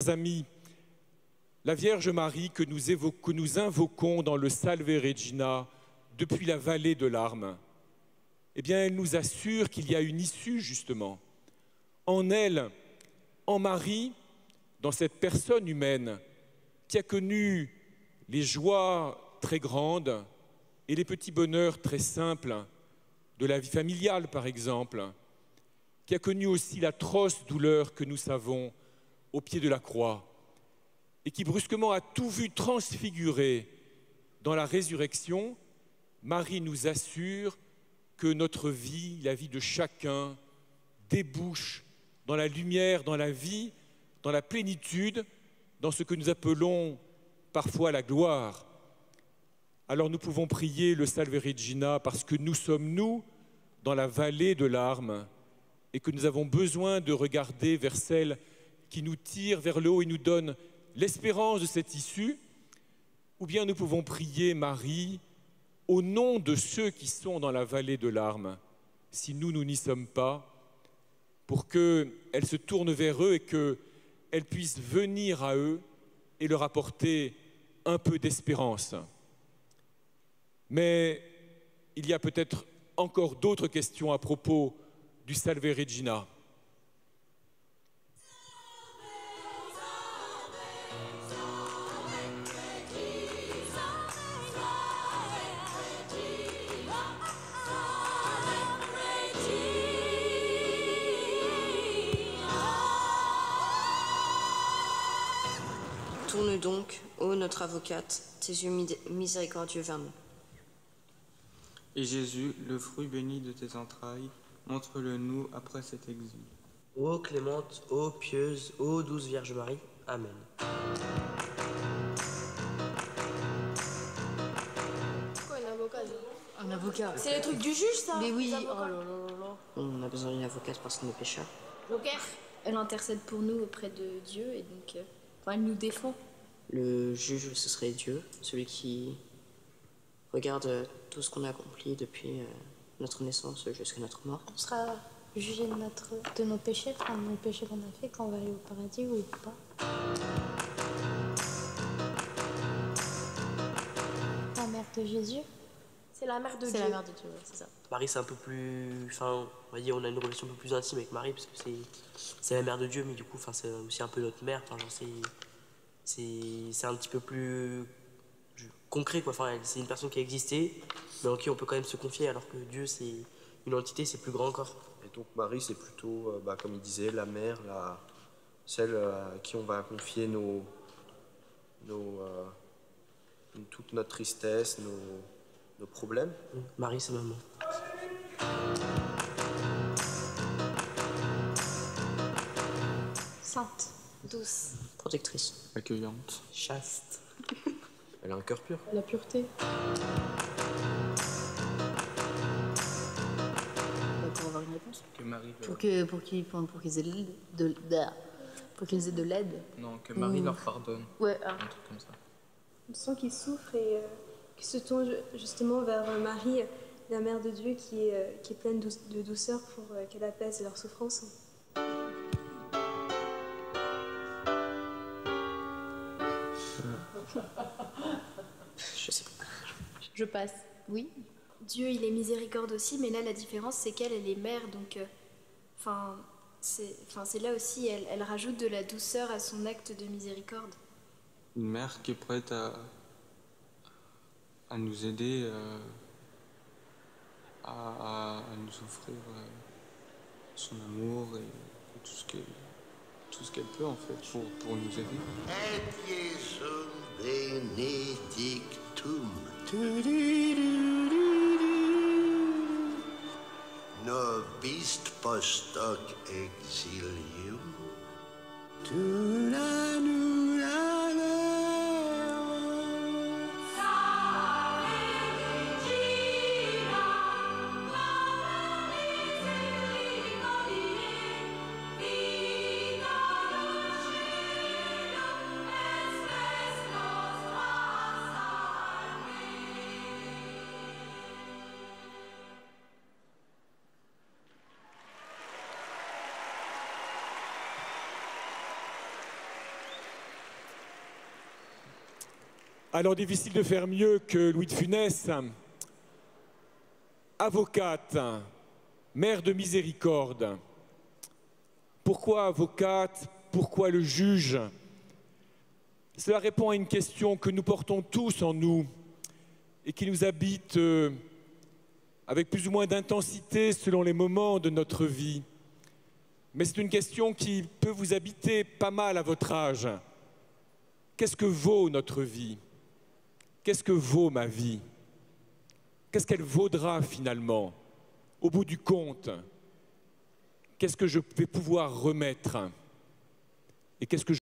Amis, la Vierge Marie que nous invoquons dans le Salve Regina depuis la vallée de larmes, eh bien, elle nous assure qu'il y a une issue, justement. En elle, en Marie, dans cette personne humaine qui a connu les joies très grandes et les petits bonheurs très simples de la vie familiale, par exemple, qui a connu aussi l'atroce douleur que nous savons au pied de la croix, et qui brusquement a tout vu transfiguré dans la résurrection. Marie nous assure que notre vie, la vie de chacun, débouche dans la lumière, dans la vie, dans la plénitude, dans ce que nous appelons parfois la gloire. Alors nous pouvons prier le Salve Regina parce que nous sommes, nous, dans la vallée de larmes et que nous avons besoin de regarder vers celle qui nous tire vers le haut et nous donne l'espérance de cette issue, ou bien nous pouvons prier Marie au nom de ceux qui sont dans la vallée de larmes, si nous n'y sommes pas, pour qu'elle se tourne vers eux et qu'elle puisse venir à eux et leur apporter un peu d'espérance. Mais il y a peut-être encore d'autres questions à propos du Salve Regina. Tourne donc, ô notre avocate, tes yeux miséricordieux vers nous. Et Jésus, le fruit béni de tes entrailles, montre-le nous après cet exil. Ô clémente, ô pieuse, ô douce Vierge Marie. Amen. Quoi, un avocat? Un avocat. C'est le truc du juge, ça? Mais oui, oh là là là là. On a besoin d'une avocate parce qu'on est pécheurs. Joker. Elle intercède pour nous auprès de Dieu et donc elle nous défend. Le juge, ce serait Dieu, celui qui regarde tout ce qu'on a accompli depuis notre naissance jusqu'à notre mort. On sera jugé de nos péchés, de nos péchés qu'on a fait quand on va aller au paradis ou pas. La mère de Jésus. C'est la mère de Dieu. C'est la mère de Dieu, ouais, c'est ça. Marie, c'est un peu plus... Enfin, on va dire, on a une relation un peu plus intime avec Marie parce que c'est la mère de Dieu, mais du coup, c'est aussi un peu notre mère. Enfin, c'est un petit peu plus concret, quoi. Enfin, c'est une personne qui a existé, mais en qui on peut quand même se confier, alors que Dieu, c'est une entité, c'est plus grand encore. Et donc Marie, c'est plutôt, comme il disait, la mère, celle à qui on va confier toute notre tristesse, nos problèmes. Marie, c'est maman. Sainte, douce, Protectrice. Accueillante. Chaste. Elle a un cœur pur. la pureté. Pour avoir une réponse. Que Marie Pour qu'ils aient de l'aide. Non, que Marie leur pardonne. Ouais, Un truc comme ça. On sent qu'il souffre et qu'il se tourne justement vers Marie, la mère de Dieu, qui est pleine de douceur pour qu'elle apaise leur souffrance. Je sais pas. Je passe. Oui. Dieu, il est miséricorde aussi, mais là, la différence, c'est qu'elle est mère, donc... c'est là aussi, elle rajoute de la douceur à son acte de miséricorde. Une mère qui est prête à nous aider, à nous offrir son amour et tout ce qu'elle peut en fait pour nous aider. Et Jesum benedictum. Nobis post hoc exilium. Alors difficile de faire mieux que Louis de Funès. Avocate, mère de miséricorde. Pourquoi avocate? Pourquoi le juge? Cela répond à une question que nous portons tous en nous et qui nous habite avec plus ou moins d'intensité selon les moments de notre vie. Mais c'est une question qui peut vous habiter pas mal à votre âge. Qu'est-ce que vaut notre vie? Qu'est-ce que vaut ma vie? Qu'est-ce qu'elle vaudra finalement, au bout du compte? Qu'est-ce que je vais pouvoir remettre? Et qu'est-ce que